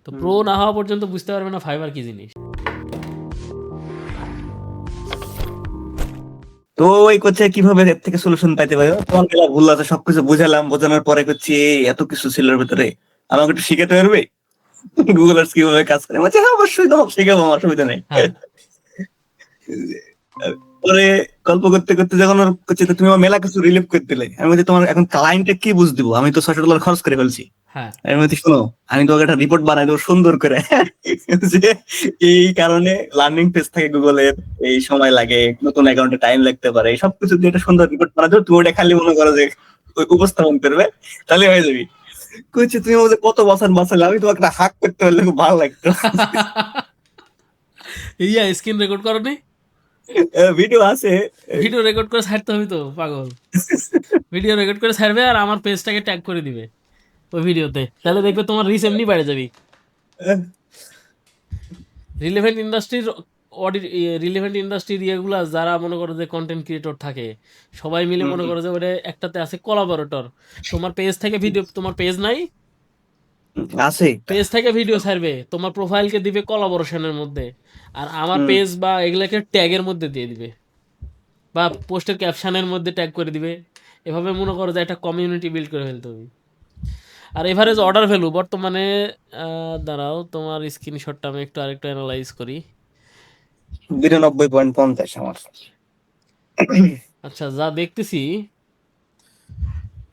তো প্রো না হওয়া পর্যন্ত বুঝতে পারবে না ফাইবার কি জিনিস। তো ওই করছে কিভাবে এর থেকে সলিউশন পাইতে পারো, তোমার গেলা ভুল আছে, সবকিছু বুঝালাম, বোঝানোর পরে করছি এই এত কিছু ছিল এর ভিতরে, আমাকে একটু শিখাতে পারবে গুগল আর্টস কিভাবে কাজ করে? বলছে হ্যাঁ অবশ্যই, তোমাকে শিখাবো, আমার অসুবিধা নেই। হ্যাঁ পরে গল্প করতে করতে যখন ওর করছে তো তুমি আমার মেলা কিছু রিলিভ করে দিলে, আমি বলছি তোমার এখন ক্লায়েন্টে কি বুঝ দিব, আমি তো $600 খরচ করে ফেলছি। হ্যাঁ আমি বলছি শোনো, আমি তোমাকে একটা রিপোর্ট বানাই দেবো সুন্দর করে যে এই কারণে লার্নিং পেজ থাকে গুগলের, এই সময় লাগে, নতুন অ্যাকাউন্টে টাইম লাগতে পারে, এই সবকিছু দিয়ে একটা সুন্দর রিপোর্ট বানাই দেবো, তুমি ওটা খালি মনে করো যে ওই উপস্থাপন করবে, তাহলে হয়ে যাবে। কইছি তুমি আমাদের কত বছর বাঁচালে, আমি তোমাকে একটা হাক করতে পারলে খুব ভালো লাগতো। ইয়া স্ক্রিন রেকর্ড করো নি? ভিডিও আছে। ভিডিও রেকর্ড করে ছাড়তে হবে তো পাগল। ভিডিও রেকর্ড করে ছাড়বে আর আমার পেজটাকে ট্যাগ করে দিবে ওই ভিডিওতে, তাহলে দেখবে তোমার রিচ এমনি বেড়ে যাবে। রিলেভেন্ট ইন্ডাস্ট্রির অডিট, রিলেভেন্ট ইন্ডাস্ট্রির ইয়েগুলা যারা মনে করো যে কন্টেন্ট ক্রিয়েটর থাকে, সবাই মিলে মনে করো যে ওটা একটাতে আছে কোলাবোরেটর। তোমার পেজ থেকে ভিডিও, তোমার পেজ নাই, আছে। পেজ থেকে ভিডিও ছাড়বে, তোমার প্রোফাইলকে দিবে কোলাবোরেশনের মধ্যে, আর আমার হুম। পেজ বা এগুলাকে ট্যাগের মধ্যে দিয়ে দিবে বা পোস্টের ক্যাপশনের মধ্যে ট্যাগ করে দিবে। এভাবে মনে করো যে একটা কমিউনিটি বিল্ড করে ফেলতে হবে। আর এভারেজ অর্ডার ভ্যালু বর্তমানে, দাঁড়াও তোমার স্ক্রিনশটটা আমি একটু আরেকটু অ্যানালাইজ করি। 92.50 আমার। আচ্ছা যা দেখতেছি,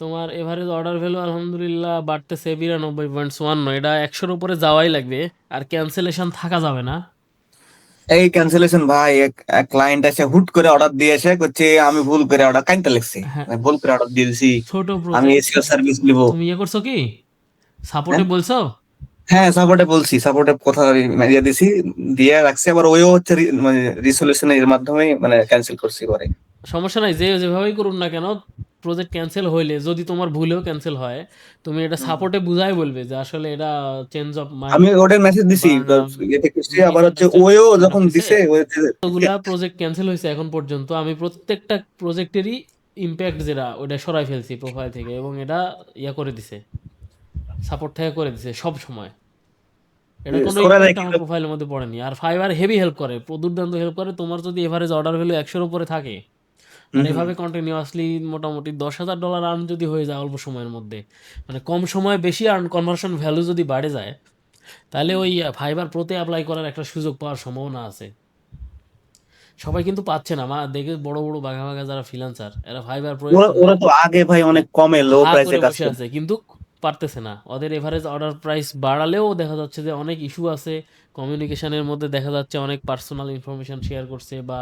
তোমার এভারেজ অর্ডার ভ্যালু আলহামদুলিল্লাহ বাড়তেছে 92.54, এটা 100-র উপরে যাওয়াই লাগবে, আর ক্যান্সেলেশন থাকা যাবে না। এই ক্যান্সেলেশন ভাই, এক ক্লায়েন্ট এসে হুট করে অর্ডার দিয়ে এসে করছে আমি ভুল করে অর্ডার কাইন্টা লিখছি, হ্যাঁ, আমি ভুল করে অর্ডার দিয়ে দিছি, ছোট আমি প্রজেক্ট। এসিও সার্ভিস নিব। তুমি ইয়ে করছো কি, সাপোর্টে হ্যাঁ, বলছো? হ্যাঁ সাপোর্টে বলছি, সাপোর্টে কথা দিয়ে দিছি, দিয়ে রাখছি, আবার ওইও হচ্ছে মানে রিসলিউশনের মাধ্যমে মানে ক্যান্সেল করছি পরে। সমস্যা নাই, যে যেভাবেই করুন না কেন, প্রজেক্ট ক্যান্সেল হইলে যদি তোমার ভুলেও ক্যান্সেল হয়, তুমি এটা সাপোর্টে বুঝাই বলবে যে আসলে এটা চেঞ্জ অফ মাইন্ড আমি ওদের মেসেজ দিছি, বা এতে করছি, আবার হচ্ছে মিসআন্ডারস্ট্যান্ডিং ওইও কাইন্ড অফ যখন হইছে। দিছে যতগুলা প্রজেক্ট ক্যান্সেল হয়েছে এখন পর্যন্ত, আমি প্রত্যেকটা প্রজেক্টেরই ইম্প্যাক্ট যেটা ওটা সরাই ফেলছি প্রোফাইল থেকে, এবং এটা ইয়া করে দিছে, সাপোর্ট থেকে করে দিছে সব সময়। এটা কোনো করা যায় ইম্প্যাক্ট আমার কিন্তু। প্রোফাইলের মধ্যে পড়েনি। আর ফাইবার হেভি হেল্প করে, দুর্দান্ত হেল্প করে। তোমার যদি এভারেজ অর্ডার ভ্যালু 100-র উপরে থাকে, আর হুম, হুম। এভাবে কন্টিনিউয়াসলি মোটামুটি $10,000 আর্ন যদি হয়ে যায় অল্প সময়ের মধ্যে, মানে কম সময়ে বেশি আর্ন, কনভার্সন ভ্যালু যদি বাড়ে যায়, তাহলে ওই ফাইবার প্রোতে অ্যাপ্লাই করার একটা সুযোগ পাওয়ার সম্ভাবনা আছে। সবাই কিন্তু পাচ্ছে না, মা দেখে বড় বড় বাঘা বাঘা যারা ফ্রিল্যান্সার, এরা ফাইবার প্রোয়ের ওরা জন্য ওরা তো আগে ভাই অনেক কমে লো হা প্রাইসে করে কাজ বসে করে। আছে, কিন্তু পারতেছে না। ওদের এভারেজ অর্ডার প্রাইস বাড়ালেও দেখা যাচ্ছে যে অনেক ইস্যু আছে কমিউনিকেশনের মধ্যে, দেখা যাচ্ছে অনেক পার্সোনাল ইনফরমেশন শেয়ার করছে, বা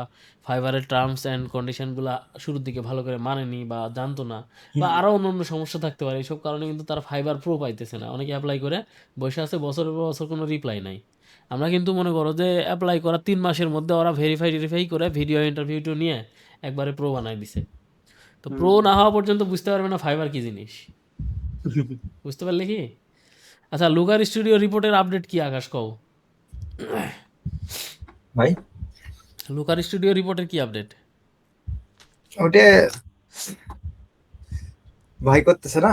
ফাইবারের টার্মস অ্যান্ড কন্ডিশনগুলো শুরুর দিকে ভালো করে মানেনি বা জানতো না, বা আরও অন্য অন্য সমস্যা থাকতে পারে। এইসব কারণে কিন্তু তারা ফাইবার প্রো পাইতেছে না। অনেকে অ্যাপ্লাই করে বসে আছে বছরের পর বছর, কোনো রিপ্লাই নাই। আমরা কিন্তু মনে করো যে অ্যাপ্লাই করা 3 মাসের মধ্যে ওরা ভেরিফাই করে ভিডিও ইন্টারভিউটা নিয়ে একবারে প্রো বানাই দিছে। তো প্রো না হওয়া পর্যন্ত বুঝতে পারবে না ফাইবার কি জিনিস। বুঝতে পারলে কি? আচ্ছা, লুকার স্টুডিও রিপোর্টের আপডেট কি আকাশ কও? ভাই লুকার স্টুডিও রিপোর্টের কি আপডেট? ওটা ভাই করতেছে না।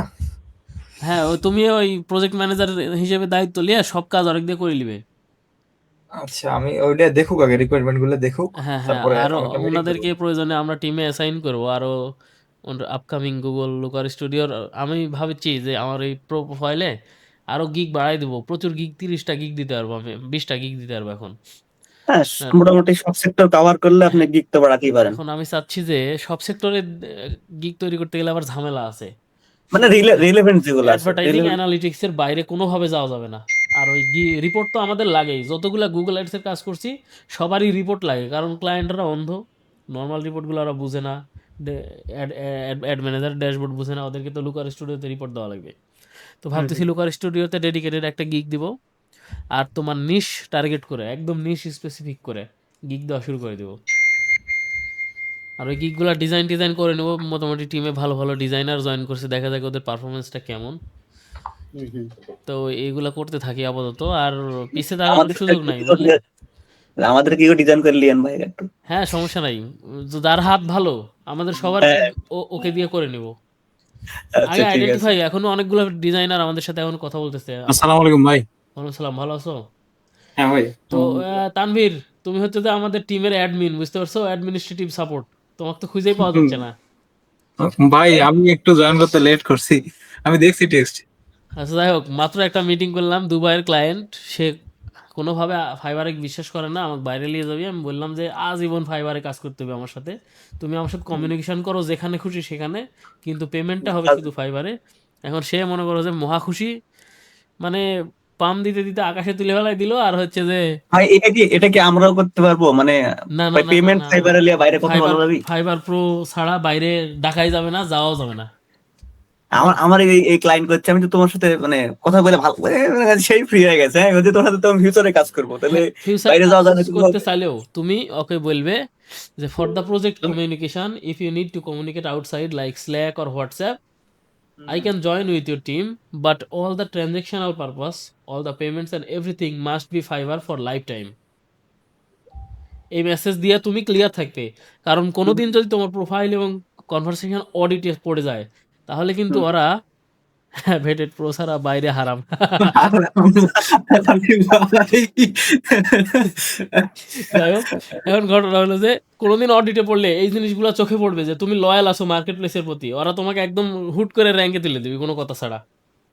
হ্যাঁ, ওই তুমি ওই প্রজেক্ট ম্যানেজার হিসেবে দায়িত্ব লিয়ে সব কাজ আরেক দিয়ে করে নিবে। আচ্ছা, আমি ওইটা দেখুক, আগে রিকোয়ারমেন্ট গুলো দেখুক, হ্যাঁ হ্যাঁ, তারপরে আরও আমি একটা মিটিং করবো। ওনাদেরকে প্রয়োজনে আমরা টিমে অ্যাসাইন করবো আরও আপকামিং গুগল লুকার স্টুডিওর। আমি ভাবছি যে আমার এই প্রোফাইলে আরও গিগ বাড়াই দেবো, প্রচুর গিগ, 30টা গিগ দিতে পারবো আমি, 20টা গিগ দিতে পারবো এখন। হ্যাঁ, হ্যাঁ, মোটামুটি সব সেক্টর কভার করলে আপনি গিগ তো বাড়াতেই পারেন। এখন আমি চাচ্ছি যে সব সেক্টরে গিগ তৈরি করতে গেলে আবার ঝামেলা আছে। মানে রিলেভেন্ট যেগুলো আছে, অ্যাডভার্টাইজিং রিলেভেন্ট। অ্যানালিটিক্সের বাইরে কোনোভাবে যাওয়া যাবে না। আর ওই রিপোর্ট তো আমাদের লাগেই, যতগুলা গুগল অ্যাডসের কাজ করছি সবারই রিপোর্ট লাগে, কারণ ক্লায়েন্টরা অন্ধ, নর্মাল রিপোর্টগুলো ওরা বুঝে না, অ্যাড ম্যানেজার ড্যাশবোর্ড বুঝে না, ওদেরকে তো লুকার স্টুডিওতে রিপোর্ট দেওয়া লাগবে। তো ভাবতেছি লুকার স্টুডিওতে ডেডিকেটেড একটা গিগ দিব, আর তোমার নিশ টার্গেট করে, একদম নিশ স্পেসিফিক করে গিগ দেওয়া শুরু করে দেবো। আর ওই গিকগুলো ডিজাইন করে নেবো। মোটামুটি টিমে ভালো ভালো ডিজাইনার জয়েন করছে, দেখা যাক ওদের পারফরমেন্সটা কেমন। তো এইগুলা করতে থাকি আপাতত, আর পিছে তাকানোর আমাদের সুযোগ নাই, বুঝলে? আমাদের কি ডিজাইন করে লিয়েন ভাই একটু। হ্যাঁ, সমস্যা নাই। যার হাত ভালো আমাদের সবার হ্যাঁ, ওকে দিয়ে করে নিব। আচ্ছা আগে ঠিক আছে। আইডেন্টিফাই, এখনো অনেকগুলো ডিজাইনার আমাদের সাথে এখন কথা বলতেছে। আসসালামু আলাইকুম ভাই। ওয়ালাইকুম সালাম, ভালো আছো? হ্যাঁ ভাই। তো তানভীর, তুমি হচ্ছে যে আমাদের টিমের অ্যাডমিন, বুঝতে পারছো? Administrative support. তোমাকে তো খুঁজেই পাওয়া যাচ্ছে না। ভাই আমি একটু জয়েন করতে লেট করছি, আমি দেখছি টেক্সট। আচ্ছা, যাই হোক, মাত্র একটা মিটিং করলাম দুবাইয়ের ক্লায়েন্ট। সে কোনোভাবে ফাইবারে বিশ্বাস করে না, আমাকে বাইরে নিয়ে যাবি। আমি বললাম যে আজীবন ফাইবারে কাজ করতে হবে আমার সাথে, তুমি আমার সাথে কমিউনিকেশন করো যেখানে খুশি সেখানে, কিন্তু পেমেন্টটা হবে শুধু ফাইবারে। এখন সে মনে করো যে মহা খুশি, মানে পাম দিতে দিতে আকাশে তুলে ফেলাই দিল। আর হচ্ছে যে ভাই এটা কি আমরাও করতে পারবো মানে? না না ভাই না না পেমেন্ট না না না, ফাইবারে লিয়ে বাইরে কথা ফাইবার বলা যাবি? ফাইবার প্রো ছাড়া বাইরে ডাকাই যাবে না, যাওয়াও যাবে না। আমার আমার এই ক্লায়েন্ট করছে, আমি তো তোমার সাথে মানে কথা বলে ভালো সেই ফ্রি হয়ে গেছে। হ্যাঁ, বলছি তোমার সাথে তো আমি ফিউচারে কাজ করবো, তাহলে ফিউচার বাইরে যাওয়া যায় না কোনো? করতে চাইলেও তুমি ওকে বলবে যে for the project communication, if you need to communicate outside like Slack or WhatsApp, I can join with your team, but all the transactional purpose, all the payments and everything must be Fiverr for lifetime. এই message দিয়ে তুমি clear থাকবে, কারণ কোনোদিন যদি তোমার profile এবং conversation অডিটে পড়ে যায়, তাহলে কিন্তু ওরা ভেটেড প্রো ছাড়া বাইরে হারাম। যাই হোক, এখন ঘটনা হলো যে কোনোদিন অডিটে পড়লে এই জিনিসগুলো চোখে পড়বে যে তুমি লয়াল আছো মার্কেট প্লেসের প্রতি, ওরা তোমাকে একদম হুট করে র্যাঙ্কে তুলে দিবে কোনো কথা ছাড়া।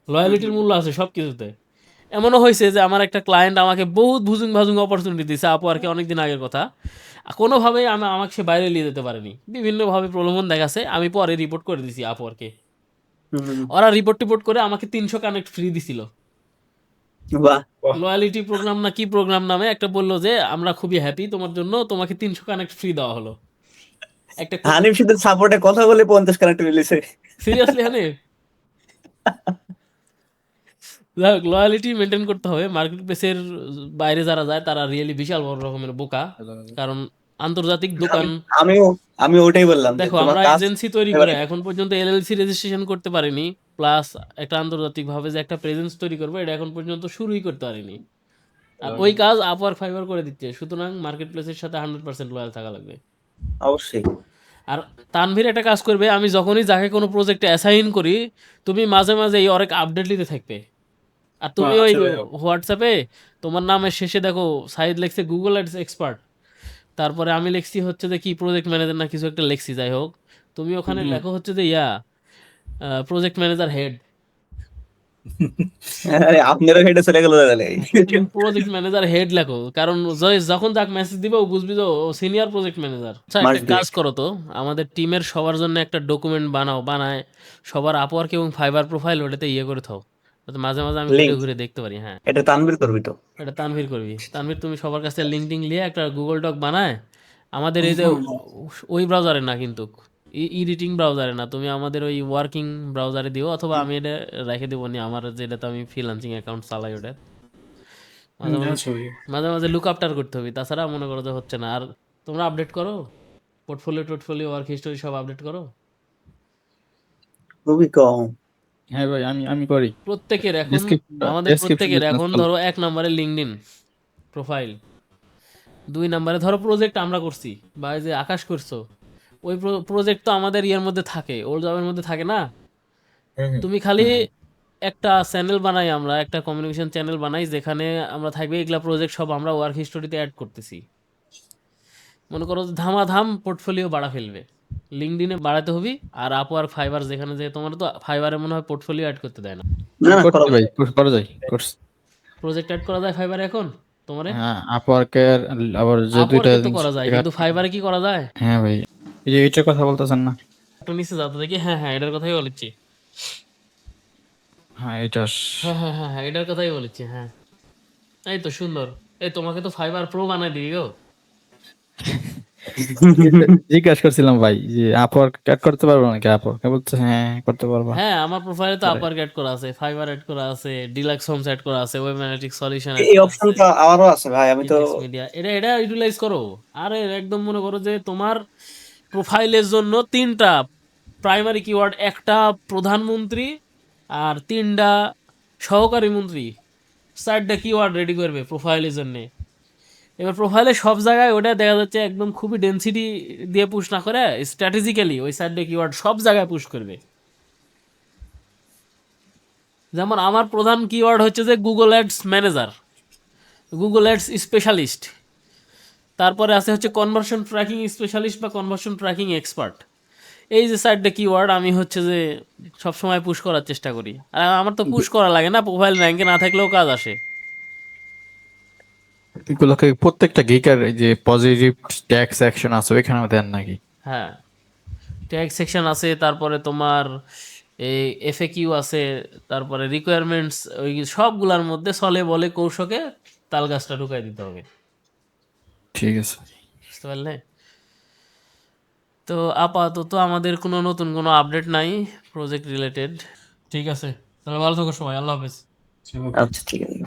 লয়ালিটির মূল্য আছে সব কিছুতে। এমনও হয়েছে যে আমার একটা ক্লায়েন্ট আমাকে বহুত ভুজুং ভাজুং অপরচুনিটি দিয়েছে আপওয়ার্কে, অনেকদিন আগের কথা। কোনোভাবেই আমাকে সে বাইরে নিয়ে যেতে পারেনি, বিভিন্নভাবে প্রলোভন দেখাচ্ছে। আমি পরে রিপোর্ট করে দিছি আপওয়ার্কে। ওরা রিপোর্ট করে আমাকে 300 কানেক্ট ফ্রি দিছিল। বাহ, লয়ালিটি প্রোগ্রাম না কি প্রোগ্রাম নামে একটা, বললো যে আমরা খুবই হ্যাপি তোমার জন্য, তোমাকে 300 কানেক্ট ফ্রি দেওয়া হলো। একটা হানিফ শুধু সাপোর্টে কথা বলে 50 কানেক্ট রিলিজে। সিরিয়াসলি হানি, যাই হোক, লয়ালিটি মেনটেন করতে হবে। মার্কেট প্লেসের বাইরে যারা যায় তারা রিয়েলি বিশাল বড় রকমের বোকা, কারণ আন্তর্জাতিক দোকান। আমিও আমি ওটাই বললাম যে দেখো, তোমার আমরা কাজ এজেন্সি তৈরি করে এবারে। এখন পর্যন্ত এলএলসি রেজিস্ট্রেশন করতে পারিনি, প্লাস একটা আন্তর্জাতিক ভাবে যে একটা প্রেজেন্স তৈরি করবো, এটা এখন পর্যন্ত শুরুই করতে পারিনি। আর ওই কাজ আপওয়ার্ক ফাইবার করে দিচ্ছে, সুতরাং মার্কেট প্লেসের সাথে 100% লয়াল থাকা লাগবে। অবশ্যই। আর তানভীর একটা কাজ করবে, আমি যখনই যাকে কোনো প্রজেক্টে অ্যাসাইন করি, তুমি মাঝে মাঝে এই অনেক আপডেট নিতে থাকবে। আর তুমি ওই হোয়াটসঅ্যাপে তোমার নামের শেষে দেখো সাইদ লেখছে গুগল অ্যাডস এক্সপার্ট, তারপরে আমি লিখছি হচ্ছে যে কি প্রজেক্ট ম্যানেজার না কিছু একটা লিখছি, যাই হোক, তুমি ওখানে লেখো হচ্ছে যে প্রজেক্ট ম্যানেজার হেড। আরে আপনারও হেডে চলে গেল তাহলে। তুমি প্রজেক্ট ম্যানেজার হেড লেখো, কারণ যখন যাক মেসেজ দিবে ও বুঝবি যে ও সিনিয়র প্রজেক্ট ম্যানেজার। আচ্ছা, একটা Must be. কাজ করো তো, আমাদের টিমের সবার জন্য একটা ডকুমেন্ট বানায় সবার আপওয়ার্ক এবং ফাইবার প্রোফাইল ওটাতে করে থাও, যাতে মাঝে মাঝে আমি ঘুরে লিঙ্ক ঘুরে দেখতে পারি। হ্যাঁ, এটা তানভীর করবি তো? এটা তানভীর করবি। তানভীর, তুমি সবার কাছে লিঙ্ক টিঙ্ক নিয়ে একটা গুগল ডক বানায়, আমাদের এই যে ওই ব্রাউজারে না কিন্তু, এডিটিং ব্রাউজারে না, তুমি আমাদের ওই ওয়ার্কিং ব্রাউজারে দিও, অথবা আমি এটা রেখে দেবো নি আমার, যেটাতে আমি ফ্রিল্যান্সিং অ্যাকাউন্ট চালাই ওটা। মাঝে মাঝে মাঝে মাঝে লুক আপটার করতে হবে, তাছাড়া মনে করো যে হচ্ছে না। আর তোমরা আপডেট করো, পোর্টফোলিও ওয়ার্ক হিস্টোরি সব আপডেট করো। খুবই কম। হ্যাঁ ভাই, আমি আমি করি। প্রত্যেকের এখন, ডেসক্রিপশন আমাদের প্রত্যেকের এখন ধরো 1 নম্বরে লিঙ্কডইন প্রোফাইল, 2 নম্বরে ধরো প্রজেক্ট আমরা করছি বা এই যে আকাশ করছো, ওই প্রজেক্ট তো আমাদের ইয়ের মধ্যে থাকে, ওর জবের মধ্যে থাকে না। তুমি খালি একটা চ্যানেল বানাই, আমরা একটা কমিউনিকেশন চ্যানেল বানাই যেখানে আমরা থাকবে এগুলা প্রজেক্ট সব আমরা ওয়ার্ক হিস্টোরিতে অ্যাড করতেছি। মনে করো যে ধামাধাম পোর্টফোলিও বাড়া ফেলবে, লিঙ্কডইনে বাড়াতে হবে। আর আপওয়ার্ক ফাইবার, যেখানে যে তোমার তো ফাইবারে মনে হয় পোর্টফোলিও অ্যাড করতে দেয় না। না না, করতে ভাই, করা যায়, করছি। প্রজেক্ট অ্যাড করা যায় ফাইবারে এখন তোমারে? হ্যাঁ, আপওয়ার্কের আবার যে দুইটা আপওয়ার্কে তো করা যায়, কিন্তু ফাইবারে কি করা যায়? হ্যাঁ ভাই, এই যে এইটার কথা বলতেছেন না? একটু নিচে যাও তো দেখি। হ্যাঁ হ্যাঁ, এটার কথাই বলেছি। হ্যাঁ, এটা হ্যাঁ হ্যাঁ হ্যাঁ হ্যাঁ, এটার কথাই বলেছি। হ্যাঁ, এই তো সুন্দর। এই তোমাকে তো ফাইবার প্রো বানাই দিই গো। জিজ্ঞাসা করছিলাম ভাই যে আপওয়ার্ক অ্যাড করতে পারবো নাকি, আপওয়ার্ক বলছে হ্যাঁ করতে পারবা। হ্যাঁ, আমার প্রোফাইলে তো আপওয়ার্ক অ্যাড করা আছে, ফাইবার অ্যাড করা আছে, ডিলাক্স হোমস অ্যাড করা আছে, ওয়েব অ্যানালিটিক্স সলিউশন অ্যাড এই করা আছে, অপশনটা আমারও আছে ভাই, আমি তো ইনটেক্স মিডিয়া। এটা ইউটিলাইজ করো। আরে একদম মনে করো যে তোমার প্রোফাইলের জন্য 3টা প্রাইমারি কিওয়ার্ড, একটা প্রধানমন্ত্রী আর 3টা সহকারী মন্ত্রী, 4টা কিওয়ার্ড রেডি করবে প্রোফাইলের জন্য। এবার প্রোফাইলে সব জায়গায় ওটা দেখা যাচ্ছে একদম খুবই ডেনসিটি দিয়ে পুশ না করে স্ট্র্যাটেজিক্যালি ওই 4টা কিওয়ার্ড সব জায়গায় পুশ করবে। যেমন আমার প্রধান কিওয়ার্ড হচ্ছে যে Google ads manager, Google ads specialist, তারপরে আছে হচ্ছে কনভার্সন ট্র্যাকিং স্পেশালিস্ট বা কনভার্সন ট্র্যাকিং এক্সপার্ট। এই যে চারটে কিওয়ার্ড আমি হচ্ছে যে সবসময় পুশ করার চেষ্টা করি। আর আমার তো পুশ করা লাগে না, প্রোফাইল র্যাঙ্কে না থাকলেও কাজ আসে। এগুলোকে প্রত্যেকটা গিকার যে পজিটিভ ট্যাক্স অ্যাকশন আছে ওইখানেও দেন নাকি? হ্যাঁ, ট্যাগ সেকশন আছে, তারপরে তোমার এই এফএকিউ আছে, তারপরে রিকোয়ারমেন্টস, ওই সবগুলোর মধ্যে ছলে বলে কৌশকে তাল গাছটা ঢুকাই দিতে হবে। ঠিক আছে। বুঝতে পারলে? তো আপাতত আমাদের কোনো নতুন কোনো আপডেট নাই প্রজেক্ট রিলেটেড। ঠিক আছে, তাহলে ভালো থাকো সবাই, আল্লাহ হাফেজ। আচ্ছা ঠিক আছে।